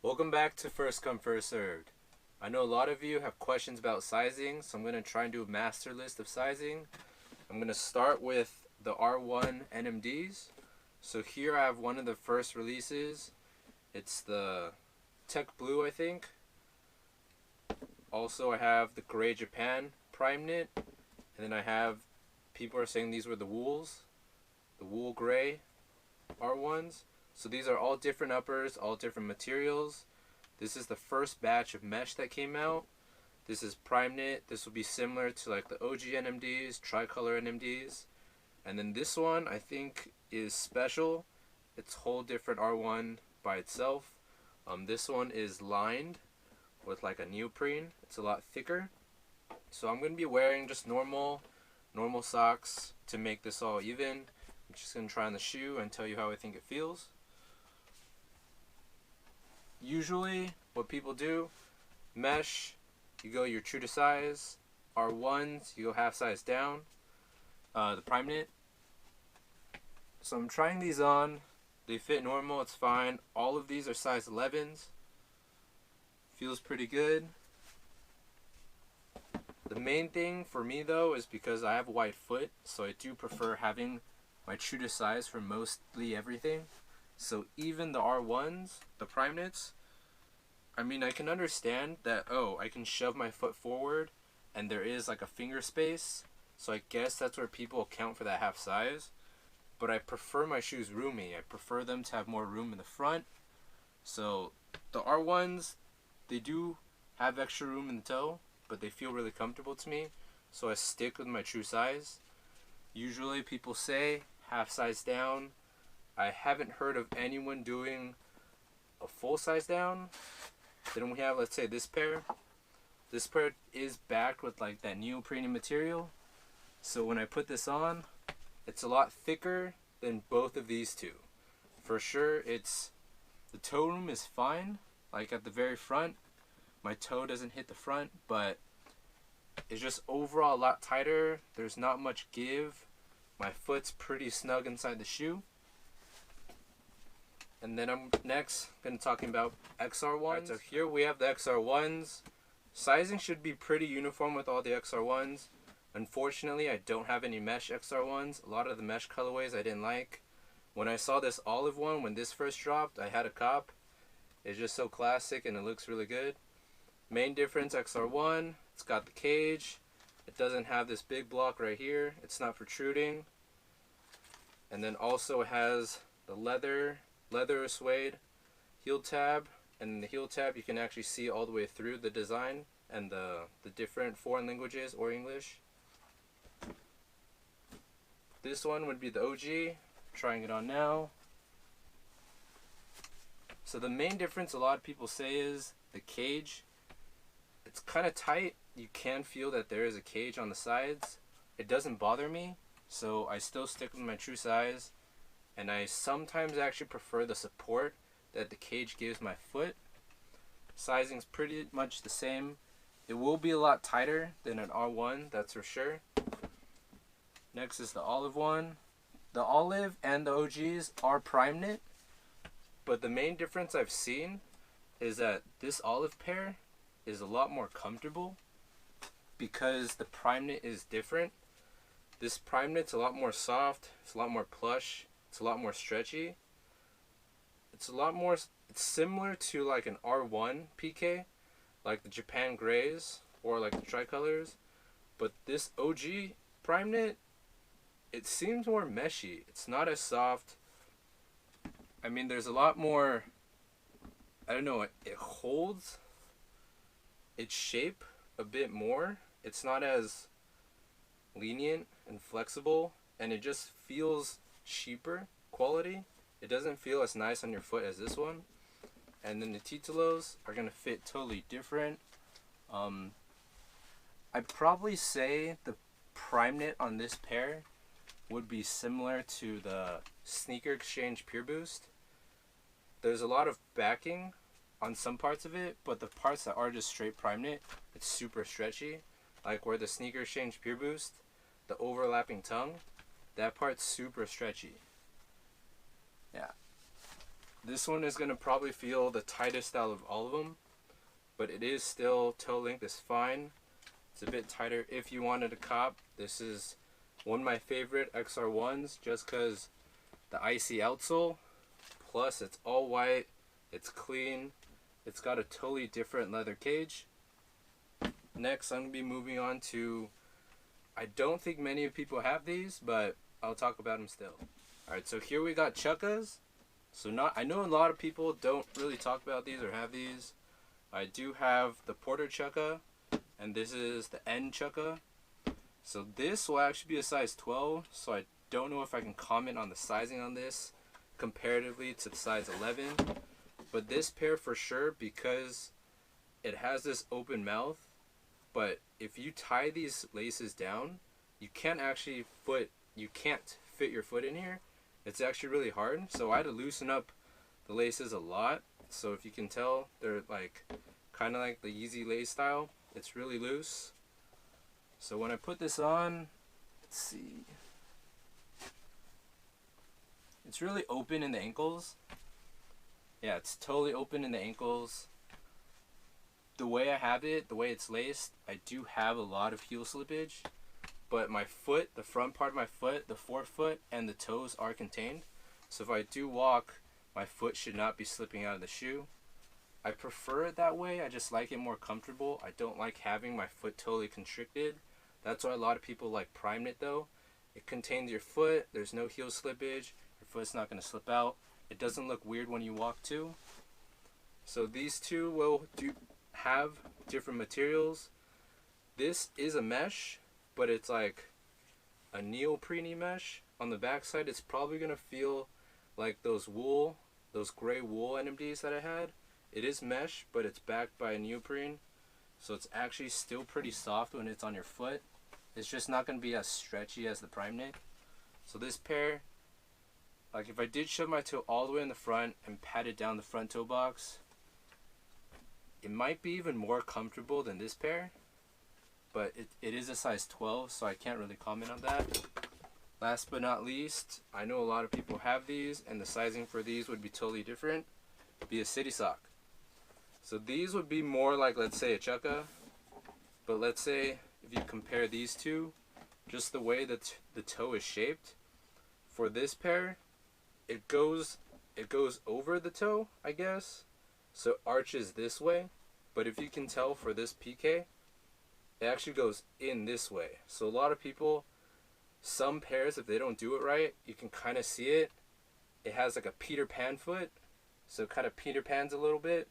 Welcome back to First Come First Served. I know a lot of you have questions about sizing, so I'm going to try and do a master list of sizing. I'm going to start with the R1 NMDs. So here I have one of the first releases. It's the Tech Blue, I think. Also I have the Gray Japan Prime Knit. And then I have, people are saying these were the wools. The wool gray R1s. So these are all different uppers, all different materials. This is the first batch of mesh that came out. This is prime knit. This will be similar to like the OG NMDs, tricolor NMDs. And then this one I think is special. It's a whole different R1 by itself. This one is lined with like a neoprene. It's a lot thicker. So I'm going to be wearing just normal socks to make this all even. I'm just going to try on the shoe and tell you how I think it feels. Usually what people do, mesh, you go your true to size. R1s, you go half size down. The prime knit. So I'm trying these on. They fit normal, it's fine. All of these are size 11s. Feels pretty good. The main thing for me though is because I have a wide foot, so I do prefer having my true to size for mostly everything. So even the R1s, the prime knits, I mean, I can understand that, oh, I can shove my foot forward and there is like a finger space. So I guess that's where people account for that half size. But I prefer my shoes roomy. I prefer them to have more room in the front. So the R1s, they do have extra room in the toe, but they feel really comfortable to me. So I stick with my true size. Usually people say half size down. I haven't heard of anyone doing a full size down. Then we have, let's say, this pair. This pair is backed with like that neoprene material. So when I put this on, it's a lot thicker than both of these two. For sure, the toe room is fine. Like at the very front, my toe doesn't hit the front, but it's just overall a lot tighter. There's not much give. My foot's pretty snug inside the shoe. And then I'm next going to talking about XR1s. Right, so here we have the XR1s. Sizing should be pretty uniform with all the XR1s. Unfortunately, I don't have any mesh XR1s. A lot of the mesh colorways I didn't like. When I saw this olive one, when this first dropped, I had a cop. It's just so classic and it looks really good. Main difference, XR1, it's got the cage. It doesn't have this big block right here. It's not protruding. And then also it has the leather suede heel tab, and in the heel tab you can actually see all the way through the design and the different foreign languages or English. This one would be the OG. Trying it on now. So the main difference a lot of people say is the cage. It's kind of tight. You can feel that there is a cage on the sides. It doesn't bother me, so I still stick with my true size. And I sometimes actually prefer the support that the cage gives my foot. Sizing's pretty much the same. It will be a lot tighter than an R1, that's for sure. Next is the olive one. The olive and the OGs are prime knit, but the main difference I've seen is that this olive pair is a lot more comfortable because the prime knit is different. This prime knit's a lot more soft, it's a lot more plush. It's a lot more stretchy. It's similar to like an R1 PK, like the Japan Grays or like the tricolors. But this OG prime knit, it seems more meshy. It's not as soft. I mean, there's a lot more, I don't know, it holds its shape a bit more. It's not as lenient and flexible, and it just feels cheaper quality. It doesn't feel as nice on your foot as this one. And then the titulos are gonna fit totally different. I'd probably say the prime knit on this pair would be similar to the Sneaker Exchange Pure Boost. There's a lot of backing on some parts of it, but the parts that are just straight prime knit, it's super stretchy. Like where the Sneaker Exchange Pure Boost, the overlapping tongue, that part's super stretchy. Yeah. This one is going to probably feel the tightest out of all of them, but it is still, toe length is fine. It's a bit tighter if you wanted to cop. This is one of my favorite XR1s just because the icy outsole, plus it's all white, it's clean, it's got a totally different leather cage. Next, I'm going to be moving on to, I don't think many people have these, but I'll talk about them still. Alright, so here we got chukkas. So I know a lot of people don't really talk about these or have these. I do have the Porter chukka, and this is the N chukka. So this will actually be a size 12, so I don't know if I can comment on the sizing on this comparatively to the size 11. But this pair for sure, because it has this open mouth, but if you tie these laces down, you can't fit your foot in here. It's actually really hard, so I had to loosen up the laces a lot. So if you can tell, they're like kind of like the Yeezy lace style. It's really loose. So when I put this on, let's see, it's really open in the ankles. Yeah, it's totally open in the ankles. The way I have it, the way it's laced, I do have a lot of heel slippage, but my foot, the front part of my foot, the forefoot, and the toes are contained. So if I do walk, my foot should not be slipping out of the shoe. I prefer it that way. I just like it more comfortable. I don't like having my foot totally constricted. That's why a lot of people like Primeknit though. It contains your foot. There's no heel slippage. Your foot's not going to slip out. It doesn't look weird when you walk too. So these two will have different materials. This is a mesh, but it's like a neoprene mesh. On the back side, it's probably going to feel like those gray wool NMDs that I had. It is mesh, but it's backed by a neoprene. So it's actually still pretty soft when it's on your foot. It's just not going to be as stretchy as the Primeknit. So this pair, like if I did shove my toe all the way in the front and patted down the front toe box, it might be even more comfortable than this pair. But it is a size 12, so I can't really comment on that. Last but not least, I know a lot of people have these, and the sizing for these would be totally different. Be a city sock. So these would be more like, let's say, a chukka. But let's say if you compare these two, just the way that the toe is shaped, for this pair, it goes over the toe, I guess. So it arches this way. But if you can tell for this PK, it actually goes in this way. So a lot of people, some pairs, if they don't do it right, you can kind of see it. It has like a Peter Pan foot. So it kind of Peter Pans a little bit.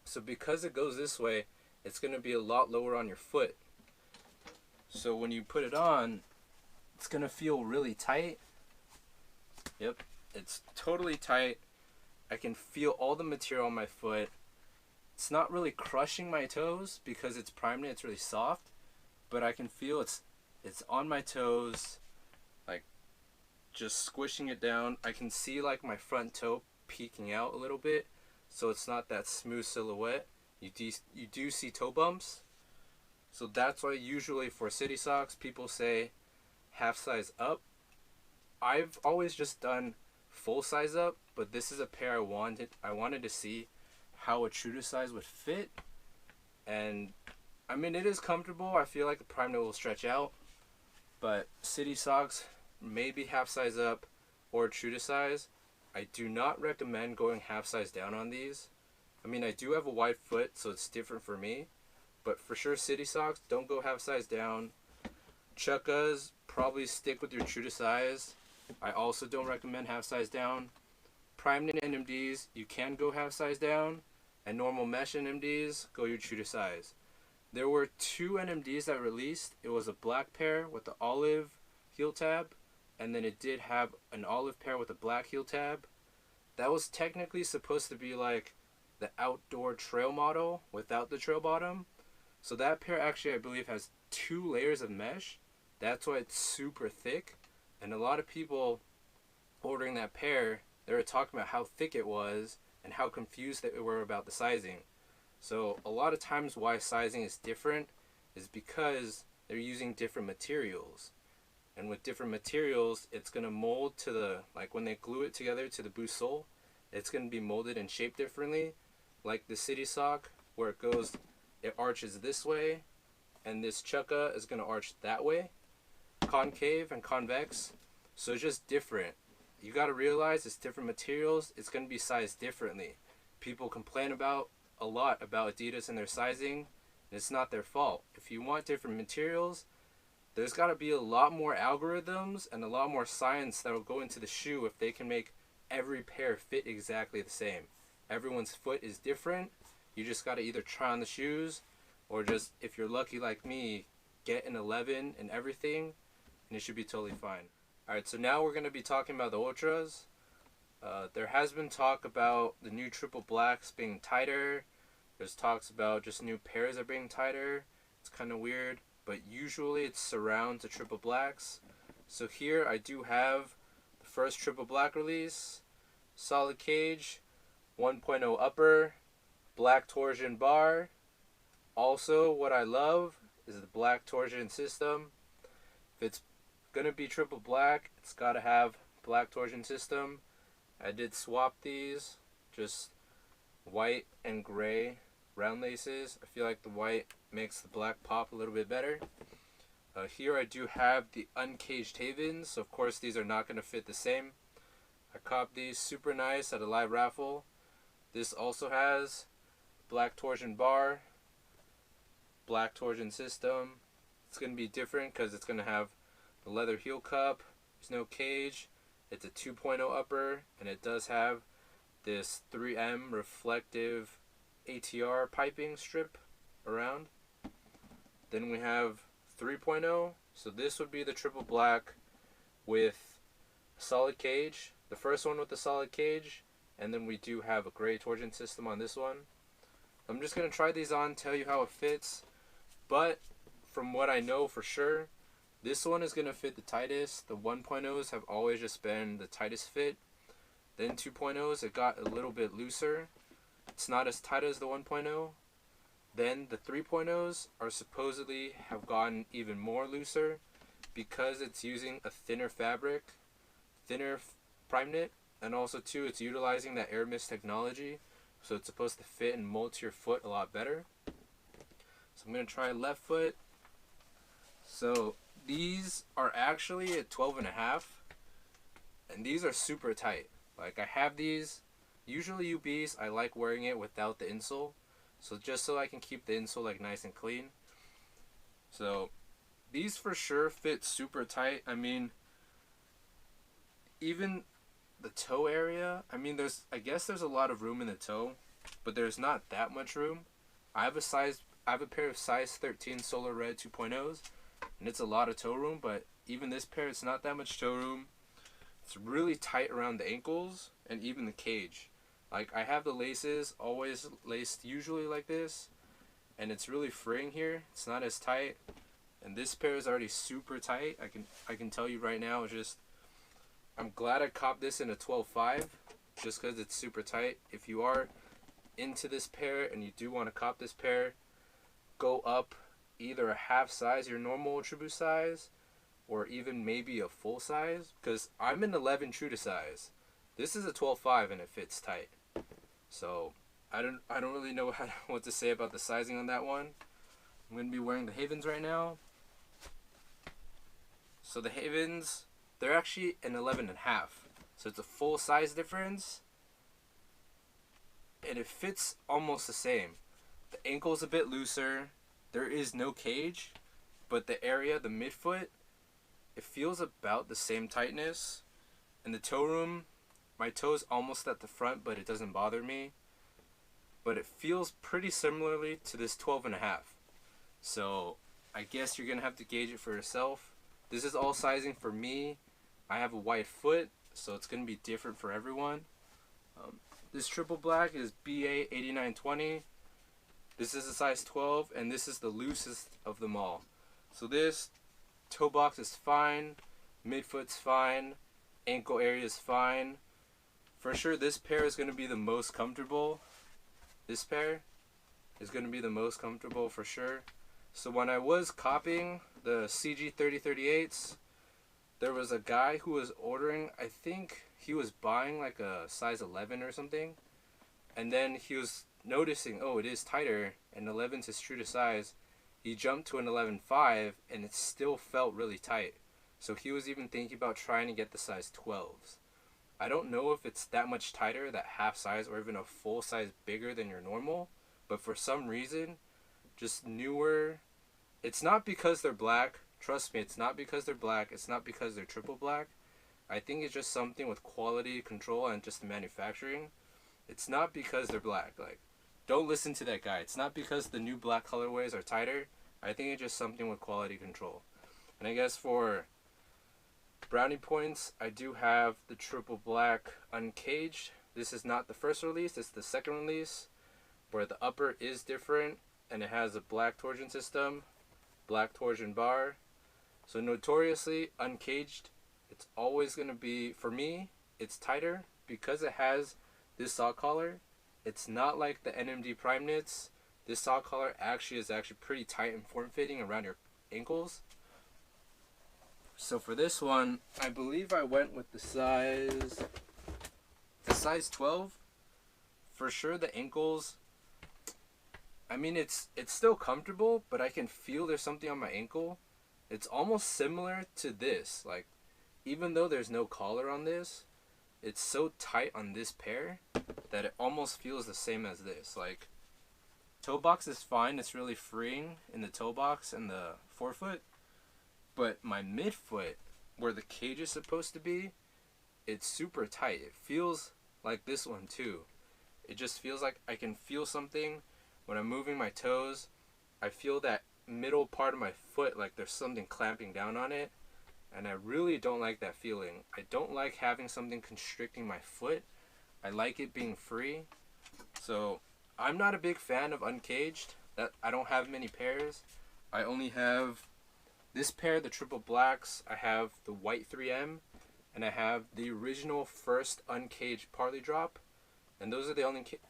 So because it goes this way, it's going to be a lot lower on your foot. So when you put it on, it's going to feel really tight. Yep, it's totally tight. I can feel all the material on my foot. It's not really crushing my toes because it's Primeknit, it's really soft. But I can feel it's on my toes, like just squishing it down. I can see like my front toe peeking out a little bit, so it's not that smooth silhouette. You do see toe bumps. So that's why usually for city socks people say half size up. I've always just done full size up, but this is a pair I wanted to see how a true to size would fit. And I mean, it is comfortable. I feel like the Primeknit will stretch out, but city socks, maybe half size up or true to size. I do not recommend going half size down on these. I mean, I do have a wide foot, so it's different for me. But for sure, city socks, don't go half size down. Chukkas, probably stick with your true to size. I also don't recommend half size down. Primeknit NMDs, you can go half size down. And normal mesh NMDs, go your true to size. There were two NMDs that released. It was a black pair with the olive heel tab, and then it did have an olive pair with a black heel tab. That was technically supposed to be like the outdoor trail model without the trail bottom. So that pair actually, I believe, has 2 layers of mesh. That's why it's super thick. And a lot of people ordering that pair, they were talking about how thick it was and how confused they were about the sizing. So a lot of times why sizing is different is because they're using different materials. And with different materials, it's going to mold to the, like when they glue it together to the boost sole, it's going to be molded and shaped differently, like the city sock, where it arches this way, and this chukka is going to arch that way, concave and convex. So it's just different. You got to realize it's different materials. It's going to be sized differently. People complain a lot about Adidas and their sizing, and it's not their fault. If you want different materials, there's got to be a lot more algorithms and a lot more science that will go into the shoe if they can make every pair fit exactly the same. Everyone's foot is different. You just got to either try on the shoes, or just, if you're lucky like me, get an 11 and everything, and it should be totally fine. Alright, so now we're going to be talking about the Ultras. There has been talk about the new triple blacks being tighter. There's talks about just new pairs are being tighter. It's kind of weird, but usually it's surround to triple blacks. So here I do have the first triple black release, solid cage, 1.0 upper, black torsion bar. Also, what I love is the black torsion system. If it's gonna be triple black, it's gotta have black torsion system. I did swap these, just white and gray round laces. I feel like the white makes the black pop a little bit better. Here I do have the uncaged Havens, so of course these are not going to fit the same. I copped these, super nice, at a live raffle. This also has black torsion bar, black torsion system. It's going to be different because it's going to have the leather heel cup. There's no cage. It's a 2.0 upper, and it does have this 3M reflective ATR piping strip around. Then we have 3.0, so this would be the triple black with solid cage, the first one with the solid cage, and then we do have a gray torsion system on this one. I'm just going to try these on, tell you how it fits, but from what I know for sure, this one is going to fit the tightest. The 1.0s have always just been the tightest fit. Then 2.0s, it got a little bit looser. It's not as tight as the 1.0. Then the 3.0s are supposedly have gotten even more looser because it's using a thinner fabric, thinner prime knit, and also too it's utilizing that air mist technology, so it's supposed to fit and mold to your foot a lot better. So I'm going to try left foot. So these are actually at 12.5, and these are super tight. Like, I have these, usually UBs, I like wearing it without the insole, so just so I can keep the insole like nice and clean. So these for sure fit super tight. I mean, even the toe area, I mean, I guess there's a lot of room in the toe, but there's not that much room. I have a pair of size 13 Solar Red 2.0s, and it's a lot of toe room, but even this pair, it's not that much toe room. It's really tight around the ankles and even the cage. Like, I have the laces always laced usually like this, and it's really freeing here. It's not as tight, and this pair is already super tight. I can tell you right now, I'm glad I copped this in a 12.5 just because it's super tight. If you are into this pair and you do want to cop this pair, go up either a half size, your normal ultraboost size, or even maybe a full size, because I'm an 11 true to size. This is a 12.5 and it fits tight. So I don't really know what to say about the sizing on that one. I'm going to be wearing the Havens right now. So the Havens, they're actually an 11.5. So it's a full size difference. And it fits almost the same. The ankle's a bit looser. There is no cage. But the area, the midfoot, it feels about the same tightness. In the toe room, my toe's almost at the front, but it doesn't bother me. But it feels pretty similarly to this 12.5. So I guess you're going to have to gauge it for yourself. This is all sizing for me. I have a wide foot, so it's going to be different for everyone. This triple black is BA 8920. This is a size 12, and this is the loosest of them all. So this toe box is fine, midfoot's fine, ankle area is fine. For sure, this pair is going to be the most comfortable. This pair is going to be the most comfortable for sure. So when I was copying the CG 3038s, there was a guy who was ordering, I think he was buying like a size 11 or something, and then he was noticing, oh, it is tighter, and 11's his true to size. He jumped to an 11.5, and it still felt really tight. So he was even thinking about trying to get the size 12s. I don't know if it's that much tighter, that half size, or even a full size bigger than your normal, but for some reason, just newer. It's not because they're black. Trust me, it's not because they're black. It's not because they're triple black. I think it's just something with quality control and just the manufacturing. It's not because they're black. Like, don't listen to that guy. It's not because the new black colorways are tighter. I think it's just something with quality control. And I guess for brownie points, I do have the triple black uncaged. This is not the first release. It's the second release, where the upper is different and it has a black torsion system, black torsion bar. So notoriously uncaged, it's always going to be, for me, it's tighter because it has this sock collar. It's not like the NMD Prime Knits. This sock collar is actually pretty tight and form-fitting around your ankles. So for this one, I believe I went with the size 12. For sure the ankles, I mean, it's still comfortable, but I can feel there's something on my ankle. It's almost similar to this. Like, even though there's no collar on this, it's so tight on this pair that it almost feels the same as this. Like, toe box is fine. It's really freeing in the toe box and the forefoot. But my midfoot, where the cage is supposed to be, it's super tight. It feels like this one too. It just feels like I can feel something when I'm moving my toes. I feel that middle part of my foot, like there's something clamping down on it. And I really don't like that feeling. I don't like having something constricting my foot. I like it being free. So I'm not a big fan of uncaged. That I don't have many pairs. I only have this pair, the triple blacks. I have the white 3M, and I have the original first uncaged Parley Drop, and those are the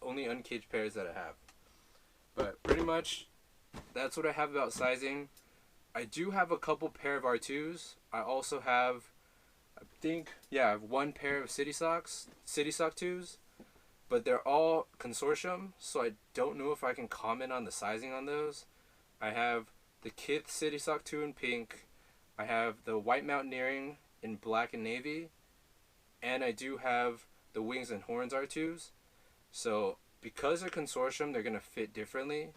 only uncaged pairs that I have. But pretty much, that's what I have about sizing. I do have a couple pair of R2s. I also have, I have one pair of City Sock 2s, but they're all consortium, so I don't know if I can comment on the sizing on those. I have the Kith City Sock 2 in pink. I have the White Mountaineering in black and navy. And I do have the Wings and Horns R2s. So because they're consortium, they're going to fit differently.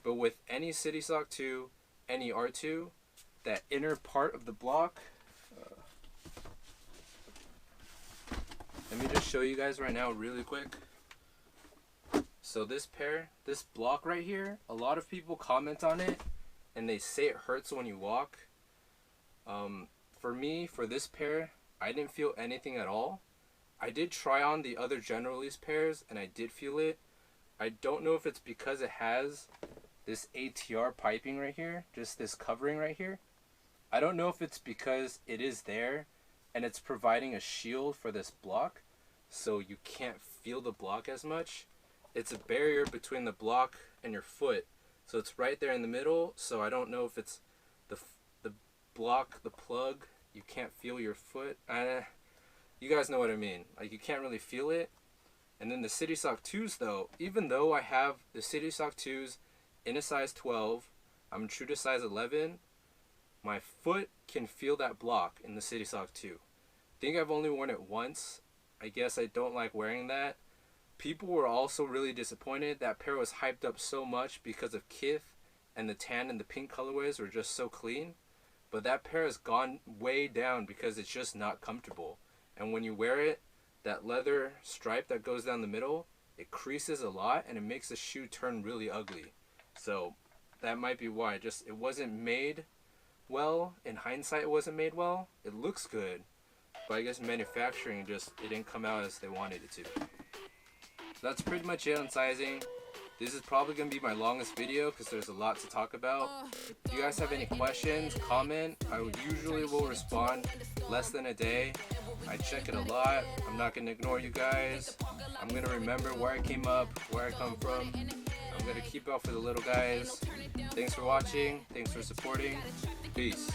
But with any City Sock 2, any R2, that inner part of the block, let me just show you guys right now really quick. So this block right here, a lot of people comment on it and they say it hurts when you walk. For me, for this pair, I didn't feel anything at all. I did try on the other general release pairs and I did feel it. I don't know if it's because it has this ATR piping right here, just this covering right here. I don't know if it's because it is there and it's providing a shield for this block, so you can't feel the block as much. It's a barrier between the block and your foot, so it's right there in the middle. So I don't know if it's the block, the plug, you can't feel your foot. You guys know what I mean. Like, you can't really feel it. And then the City Sock 2s though, even though I have the City Sock 2s in a size 12, I'm true to size 11, my foot can feel that block in the City Sock 2. I think I've only worn it once. I guess I don't like wearing that. People were also really disappointed. That pair was hyped up so much because of Kith, and the tan and the pink colorways were just so clean. But that pair has gone way down because it's just not comfortable. And when you wear it, that leather stripe that goes down the middle, it creases a lot and it makes the shoe turn really ugly. So that might be why. Just, it wasn't made well. In hindsight, it wasn't made well. It looks good, but I guess manufacturing it didn't come out as they wanted it to. So that's pretty much it on sizing. This is probably going to be my longest video because there's a lot to talk about. If you guys have any questions, comment. I usually will respond less than a day. I check it a lot. I'm not going to ignore you guys. I'm going to remember where I came up, where I come from. I'm going to keep up for the little guys. Thanks for watching. Thanks for supporting. Peace.